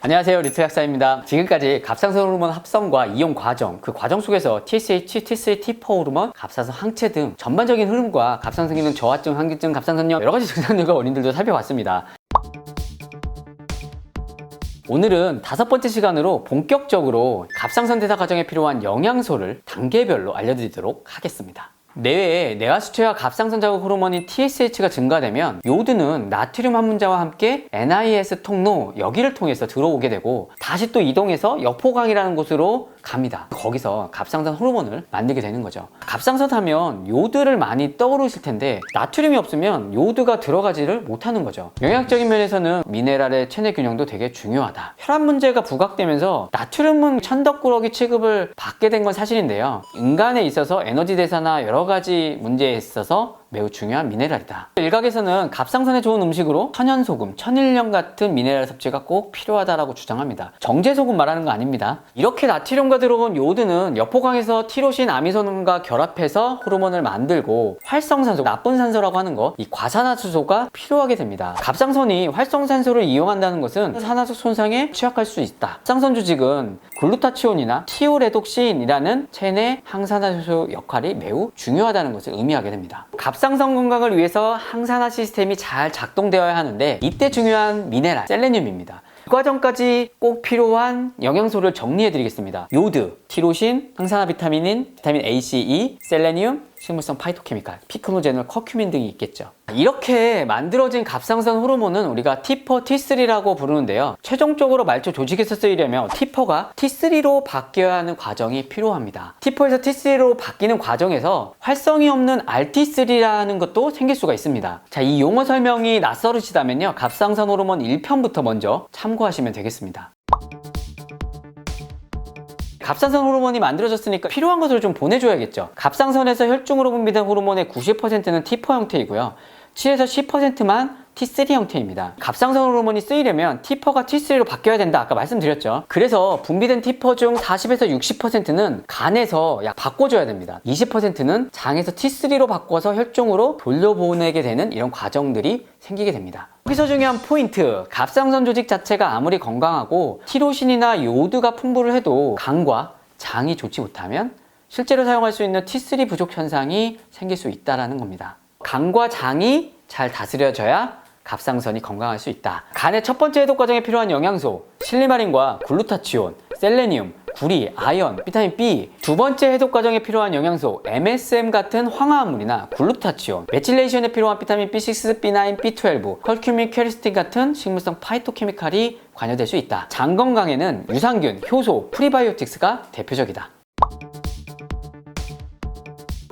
안녕하세요, 리트 약사입니다. 지금까지 갑상선 호르몬 합성과 이용 과정, 그 과정 속에서 TSH, T3, T4 호르몬, 갑상선 항체 등 전반적인 흐름과 갑상선 기능 저하증, 항기증, 갑상선염 여러 가지 증상들과 원인들도 살펴봤습니다. 오늘은 5번째 시간으로 본격적으로 갑상선 대사 과정에 필요한 영양소를 단계별로 알려드리도록 하겠습니다. 뇌에 뇌하수체와 갑상선 자극 호르몬인 TSH가 증가되면 요드는 나트륨 함문자와 함께 NIS 통로 여기를 통해서 들어오게 되고 다시 또 이동해서 여포강이라는 곳으로 갑니다. 거기서 갑상선 호르몬을 만들게 되는 거죠. 갑상선 하면 요드를 많이 떠오르실 텐데 나트륨이 없으면 요드가 들어가지를 못하는 거죠. 영양적인 면에서는 미네랄의 체내 균형도 되게 중요하다. 혈압 문제가 부각되면서 나트륨은 천덕꾸러기 취급을 받게 된 건 사실인데요. 인간에 있어서 에너지 대사나 여러 가지 문제에 있어서 매우 중요한 미네랄이다. 일각에서는 갑상선에 좋은 음식으로 천연소금, 천일염 같은 미네랄 섭취가 꼭 필요하다고 주장합니다. 정제소금 말하는 거 아닙니다. 이렇게 나트륨과 들어온 요드는 여포강에서 티로신, 아미노산과 결합해서 호르몬을 만들고 활성산소, 나쁜 산소라고 하는 거, 이 과산화수소가 필요하게 됩니다. 갑상선이 활성산소를 이용한다는 것은 산화적 손상에 취약할 수 있다. 갑상선 조직은 글루타치온이나 티오레독신이라는 체내 항산화효소 역할이 매우 중요하다는 것을 의미하게 됩니다. 갑상선 건강을 위해서 항산화 시스템이 잘 작동되어야 하는데 이때 중요한 미네랄, 셀레늄입니다. 이 과정까지 꼭 필요한 영양소를 정리해 드리겠습니다. 요드, 티로신, 항산화 비타민인, 비타민 A, C, E, 셀레늄, 식물성 파이토케미칼, 피크노제놀, 커큐민 등이 있겠죠. 이렇게 만들어진 갑상선 호르몬은 우리가 T4, T3라고 부르는데요. 최종적으로 말초 조직에서 쓰이려면 T4가 T3로 바뀌어야 하는 과정이 필요합니다. T4에서 T3로 바뀌는 과정에서 활성이 없는 RT3라는 것도 생길 수가 있습니다. 자, 이 용어 설명이 낯설으시다면요. 갑상선 호르몬 1편부터 먼저 참고하시면 되겠습니다. 갑상선 호르몬이 만들어졌으니까 필요한 것을 좀 보내줘야겠죠. 갑상선에서 혈중으로 분비된 호르몬의 90%는 T4 형태이고요. 7에서 10%만 T3 형태입니다. 갑상선 호르몬이 쓰이려면 T4가 T3로 바뀌어야 된다. 아까 말씀드렸죠. 그래서 분비된 T4 중 40에서 60%는 간에서 바꿔줘야 됩니다. 20%는 장에서 T3로 바꿔서 혈중으로 돌려보내게 되는 이런 과정들이 생기게 됩니다. 여기서 중요한 포인트, 갑상선 조직 자체가 아무리 건강하고 티로신이나 요드가 풍부를 해도 간과 장이 좋지 못하면 실제로 사용할 수 있는 T3 부족 현상이 생길 수 있다는 겁니다. 간과 장이 잘 다스려져야 갑상선이 건강할 수 있다. 간의 첫 번째 해독 과정에 필요한 영양소, 실리마린과 글루타치온, 셀레늄, 구리, 아연, 비타민 B. 두 번째 해독 과정에 필요한 영양소, MSM 같은 황화합물이나 글루타치온, 메틸레이션에 필요한 비타민 B6, B9, B12, 컬큐민, 퀘르스틴 같은 식물성 파이토케미칼이 관여될 수 있다. 장 건강에는 유산균, 효소, 프리바이오틱스가 대표적이다.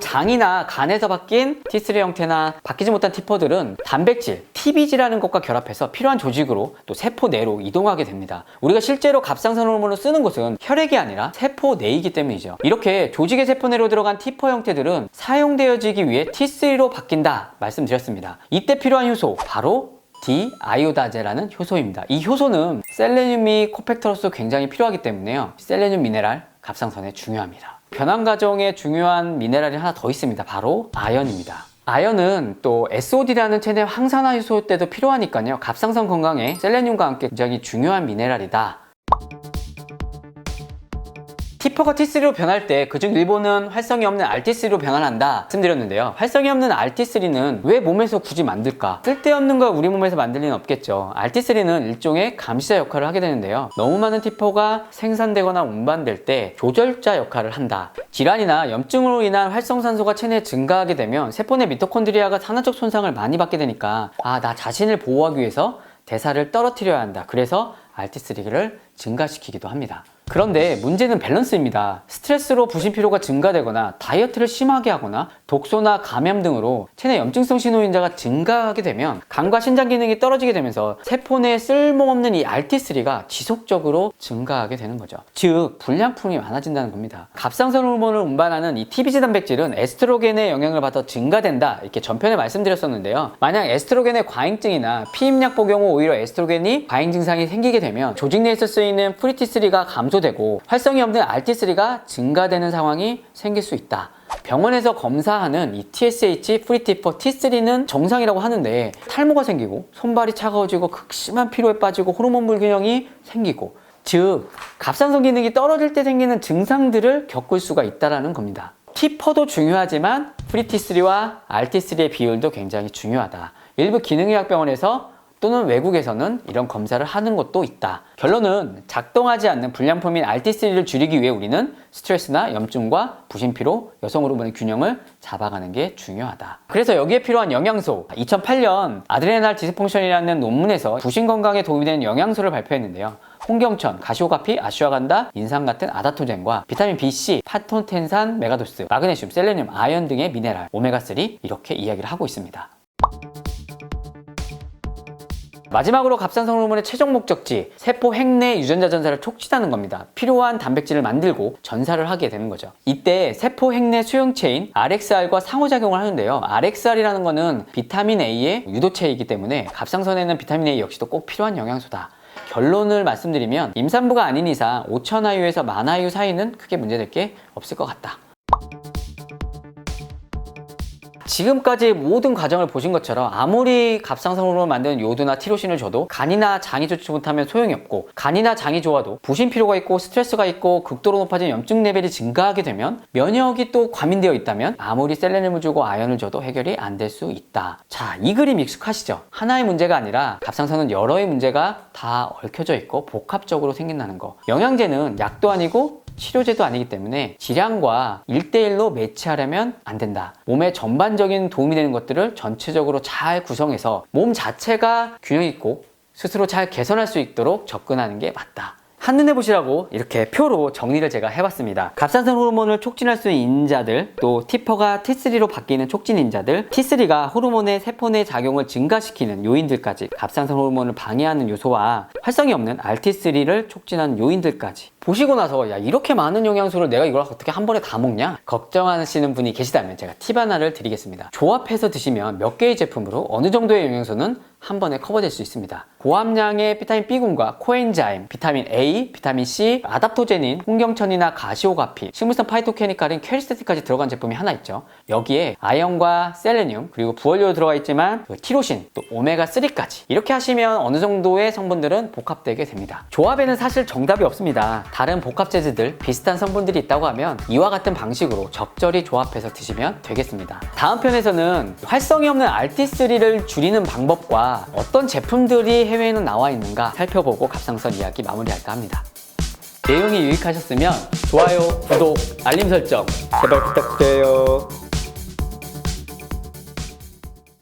장이나 간에서 바뀐 T3 형태나 바뀌지 못한 T4들은 단백질, TBG라는 것과 결합해서 필요한 조직으로 또 세포 내로 이동하게 됩니다. 우리가 실제로 갑상선 호르몬을 쓰는 곳은 혈액이 아니라 세포 내이기 때문이죠. 이렇게 조직의 세포 내로 들어간 T4 형태들은 사용되어지기 위해 T3로 바뀐다 말씀드렸습니다. 이때 필요한 효소, 바로 디아이오다제라는 효소입니다. 이 효소는 셀레늄이 코팩터로서 굉장히 필요하기 때문에요. 셀레늄 미네랄 갑상선에 중요합니다. 변환 과정에 중요한 미네랄이 하나 더 있습니다. 바로 아연입니다. 아연은 또 SOD라는 체내 항산화 효소 때도 필요하니까요. 갑상선 건강에 셀레늄과 함께 굉장히 중요한 미네랄이다. T4가 T3로 변할 때 그중 일부는 활성이 없는 RT3로 변환한다 말씀드렸는데요. 활성이 없는 RT3는 왜 몸에서 굳이 만들까? 쓸데없는 걸 우리 몸에서 만들 리는 없겠죠. RT3는 일종의 감시자 역할을 하게 되는데요. 너무 많은 T4가 생산되거나 운반될 때 조절자 역할을 한다. 질환이나 염증으로 인한 활성산소가 체내에 증가하게 되면 세포 내 미토콘드리아가 산화적 손상을 많이 받게 되니까 나 자신을 보호하기 위해서 대사를 떨어뜨려야 한다. 그래서 RT3를 증가시키기도 합니다. 그런데 문제는 밸런스입니다. 스트레스로 부신피로가 증가되거나 다이어트를 심하게 하거나 독소나 감염 등으로 체내 염증성 신호인자가 증가하게 되면 간과 신장 기능이 떨어지게 되면서 세포 내에 쓸모없는 이 RT3가 지속적으로 증가하게 되는 거죠. 즉 불량품이 많아진다는 겁니다. 갑상선 호르몬을 운반하는 이 TBG 단백질은 에스트로겐의 영향을 받아 증가된다 이렇게 전편에 말씀드렸었는데요. 만약 에스트로겐의 과잉증이나 피임약 복용 후 오히려 에스트로겐이 과잉 증상이 생기게 되면 조직 내에서 쓰이는 프리 T3가 감소되고 활성이 없는 RT3가 증가되는 상황이 생길 수 있다. 병원에서 검사하는 이 TSH, 프리티퍼 T3는 정상이라고 하는데 탈모가 생기고 손발이 차가워지고 극심한 피로에 빠지고 호르몬 불균형이 생기고, 즉 갑상선 기능이 떨어질 때 생기는 증상들을 겪을 수가 있다는 겁니다. 티퍼도 중요하지만 프리T3와 RT3의 비율도 굉장히 중요하다. 일부 기능의학병원에서 또는 외국에서는 이런 검사를 하는 것도 있다. 결론은 작동하지 않는 불량품인 RT3를 줄이기 위해 우리는 스트레스나 염증과 부신피로, 여성 호르몬의 균형을 잡아가는 게 중요하다. 그래서 여기에 필요한 영양소, 2008년 아드레날 디스펑션이라는 논문에서 부신 건강에 도움이 되는 영양소를 발표했는데요. 홍경천, 가시오가피, 아슈아간다, 인삼 같은 아다토젠과 비타민 B, C, 파톤텐산, 메가도스, 마그네슘, 셀레늄, 아연 등의 미네랄, 오메가3 이렇게 이야기를 하고 있습니다. 마지막으로 갑상선 호르몬의 최종 목적지, 세포 핵내 유전자 전사를 촉진하는 겁니다. 필요한 단백질을 만들고 전사를 하게 되는 거죠. 이때 세포 핵내 수용체인 RXR과 상호작용을 하는데요. RXR이라는 거는 비타민 A의 유도체이기 때문에 갑상선에는 비타민 A 역시도 꼭 필요한 영양소다. 결론을 말씀드리면 임산부가 아닌 이상 5,000IU에서 10,000IU 사이는 크게 문제될 게 없을 것 같다. 지금까지 모든 과정을 보신 것처럼 아무리 갑상선 호르몬을 만드는 요도나 티로신을 줘도 간이나 장이 좋지 못하면 소용이 없고, 간이나 장이 좋아도 부신피로가 있고 스트레스가 있고 극도로 높아진 염증 레벨이 증가하게 되면, 면역이 또 과민되어 있다면 아무리 셀레늄을 주고 아연을 줘도 해결이 안 될 수 있다. 자, 이 그림 익숙하시죠? 하나의 문제가 아니라 갑상선은 여러의 문제가 다 얽혀져 있고 복합적으로 생긴다는 거. 영양제는 약도 아니고 치료제도 아니기 때문에 질량과 1대1로 매치하려면 안 된다. 몸에 전반적인 도움이 되는 것들을 전체적으로 잘 구성해서 몸 자체가 균형 있고 스스로 잘 개선할 수 있도록 접근하는 게 맞다. 한눈에 보시라고 이렇게 표로 정리를 제가 해봤습니다. 갑상선 호르몬을 촉진할 수 있는 인자들, 또 티퍼가 T3로 바뀌는 촉진 인자들, T3가 호르몬의 세포 내 작용을 증가시키는 요인들까지, 갑상선 호르몬을 방해하는 요소와 활성이 없는 RT3를 촉진하는 요인들까지 보시고 나서, 야, 이렇게 많은 영양소를 내가 이걸 어떻게 한 번에 다 먹냐? 걱정하시는 분이 계시다면 제가 팁 하나를 드리겠습니다. 조합해서 드시면 몇 개의 제품으로 어느 정도의 영양소는 한 번에 커버될 수 있습니다. 고함량의 비타민 B군과 코엔자임, 비타민 A, 비타민 C, 아답토제닌, 홍경천이나 가시오가피, 식물성 파이토케미칼인 퀘리스테틴까지 들어간 제품이 하나 있죠. 여기에 아연과 셀레늄, 그리고 부원료도 들어가 있지만 티로신, 또 오메가3까지 이렇게 하시면 어느 정도의 성분들은 복합되게 됩니다. 조합에는 사실 정답이 없습니다. 다른 복합재질들, 비슷한 성분들이 있다고 하면 이와 같은 방식으로 적절히 조합해서 드시면 되겠습니다. 다음 편에서는 활성이 없는 RT3를 줄이는 방법과 어떤 제품들이 해외에는 나와 있는가 살펴보고 갑상선 이야기 마무리할까 합니다. 내용이 유익하셨으면 좋아요, 구독, 알림 설정 제발 부탁드려요.